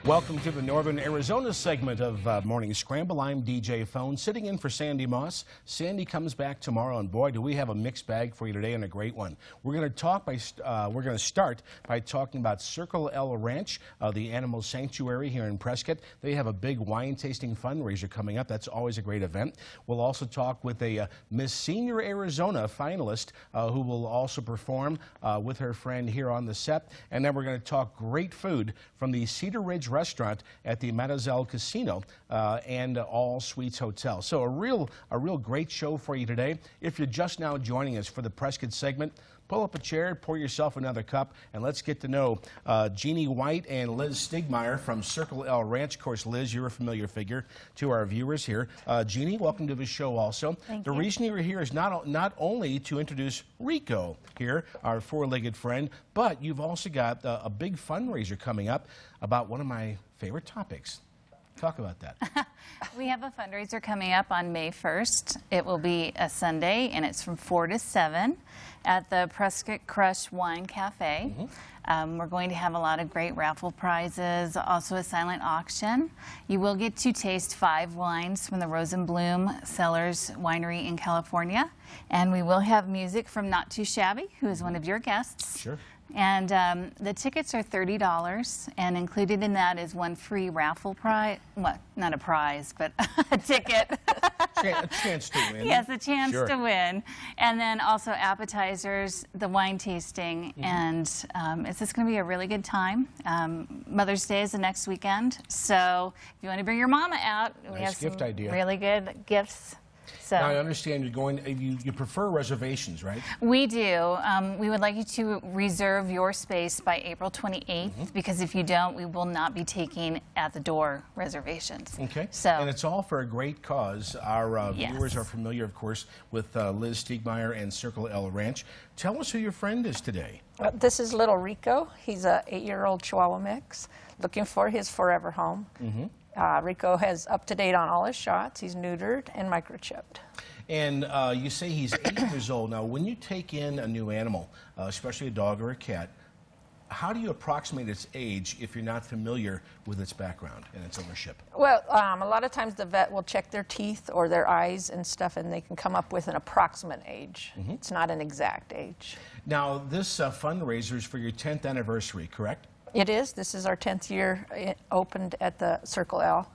Welcome to the Northern Arizona segment of Morning Scramble. I'm DJ Phone, sitting in for Sandy Moss. Sandy comes back tomorrow, and boy, do we have a mixed bag for you today, and a great one. We're going to start by talking about Circle L Ranch, the animal sanctuary here in Prescott. They have a big wine tasting fundraiser coming up. That's always a great event. We'll also talk with a Miss Senior Arizona finalist who will also perform with her friend here on the set. And then we're going to talk great food from the Cedar Ridge restaurant at the Matazel Casino and All Suites Hotel. So a real great show for you today. If you're just now joining us for the Prescott segment, pull up a chair, pour yourself another cup, and let's get to know Jeannie White and Liz Stigmeyer from Circle L Ranch. Of course, Liz, you're a familiar figure to our viewers here. Jeannie, welcome to the show also. Thank you. The reason you're here is not only to introduce Rico here, our four-legged friend, but you've also got a big fundraiser coming up about one of my favorite topics. Talk about that. We have a fundraiser coming up on May 1st. It will be a Sunday, and it's from 4 to 7 at the Prescott Crush Wine Cafe. We're going to have a lot of great raffle prizes, also a silent auction. You will get to taste 5 wines from the Rose and Bloom Cellars Winery in California. And we will have music from Not Too Shabby, who is one of your guests. Sure. And the tickets are $30, and included in that is one free raffle prize. Well, not a prize, but a ticket. A chance to win. Yes, a chance to win. And then also appetizers, the wine tasting, and it's just going to be a really good time. Mother's Day is the next weekend, so if you want to bring your mama out, we have some really good gifts. So now I understand you're going. You prefer reservations, right? We do. We would like you to reserve your space by April 28th, because if you don't, we will not be taking at the door reservations. Okay. So, and it's all for a great cause. Our viewers are familiar, of course, with Liz Stigmeyer and Circle L Ranch. Tell us who your friend is today. This is little Rico. He's a 8-year-old Chihuahua mix, looking for his forever home. Rico has up-to-date on all his shots. He's neutered and microchipped. And you say he's 8 years old. Now, when you take in a new animal, especially a dog or a cat, how do you approximate its age if you're not familiar with its background and its ownership? Well, a lot of times the vet will check their teeth or their eyes and stuff, and they can come up with an approximate age. It's not an exact age. Now, this fundraiser is for your 10th anniversary, correct? It is. This is our 10th year opened at the Circle L.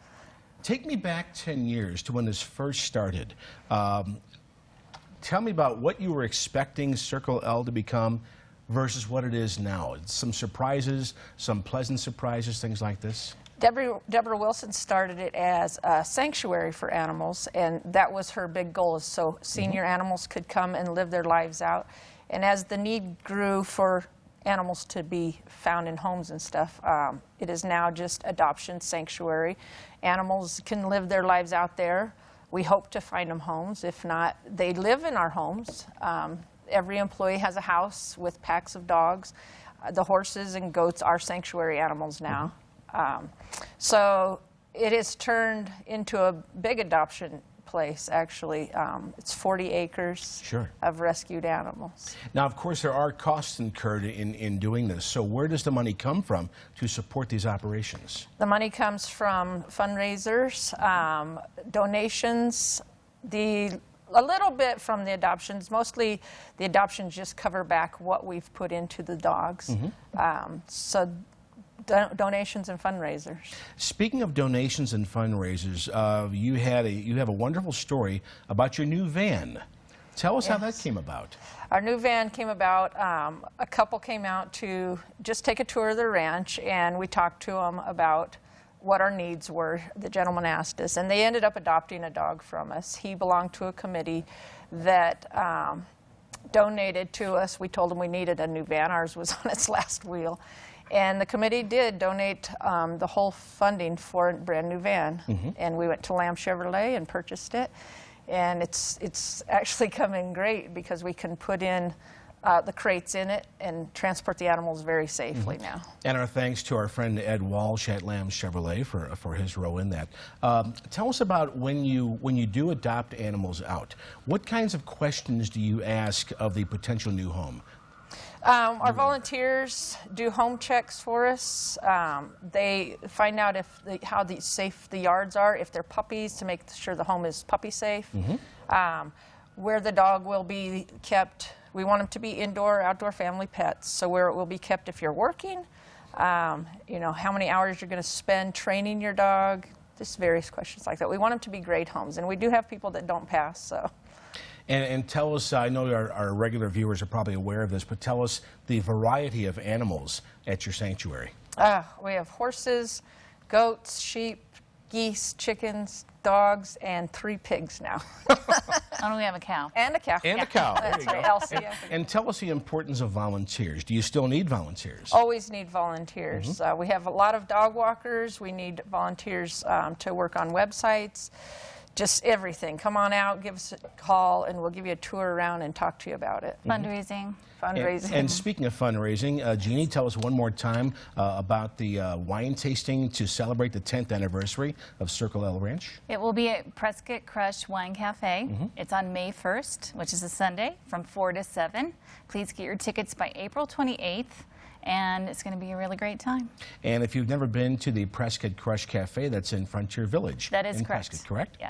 Take me back 10 years to when this first started. Tell me about what you were expecting Circle L to become versus what it is now. Some surprises, some pleasant surprises, things like this? Deborah Wilson started it as a sanctuary for animals, and that was her big goal, so senior animals could come and live their lives out. And as the need grew for animals to be found in homes and stuff, it is now just adoption sanctuary. Animals can live their lives out there. We hope to find them homes. If not, they live in our homes. Every employee has a house with packs of dogs. The horses and goats are sanctuary animals now. So it has turned into a big adoption place, actually. It's 40 acres of rescued animals. Now, of course, there are costs incurred in doing this. So where does the money come from to support these operations? The money comes from fundraisers, donations, a little bit from the adoptions. Mostly the adoptions just cover back what we've put into the dogs. So donations and fundraisers. Speaking of donations and fundraisers, you have a wonderful story about your new van. Tell us how that came about. Our new van came about, a couple came out to just take a tour of the ranch, and we talked to them about what our needs were. The gentleman asked us, and they ended up adopting a dog from us. He belonged to a committee that donated to us. We told them we needed a new van. Ours was on its last wheel. And the committee did donate the whole funding for a brand new van. And we went to Lamb Chevrolet and purchased it. And it's actually coming great because we can put in the crates in it and transport the animals very safely now. And our thanks to our friend Ed Walsh at Lamb Chevrolet for his role in that. Tell us about when you do adopt animals out. What kinds of questions do you ask of the potential new home? Our volunteers do home checks for us. They find out how safe the yards are, if they're puppies, to make sure the home is puppy safe. Where the dog will be kept. We want them to be indoor, outdoor family pets. So where it will be kept if you're working, you know, how many hours you're going to spend training your dog, just various questions like that. We want them to be great homes, and we do have people that don't pass, so. And tell us, I know our regular viewers are probably aware of this, but tell us the variety of animals at your sanctuary. We have horses, goats, sheep, geese, chickens, dogs, and 3 pigs now. Oh, we have a cow. And a cow. And a cow. There That's you right, go. Elsie. And tell us the importance of volunteers. Do you still need volunteers? Always need volunteers. We have a lot of dog walkers. We need volunteers to work on websites. Just everything. Come on out, give us a call, and we'll give you a tour around and talk to you about it. Fundraising. Fundraising. And speaking of fundraising, Jeannie, tell us one more time about the wine tasting to celebrate the 10th anniversary of Circle L Ranch. It will be at Prescott Crush Wine Cafe. It's on May 1st, which is a Sunday, from 4 to 7. Please get your tickets by April 28th. And it's going to be a really great time. And if you've never been to the Prescott Crush Cafe, that's in Frontier Village. That is in correct. Prescott, correct? Yes.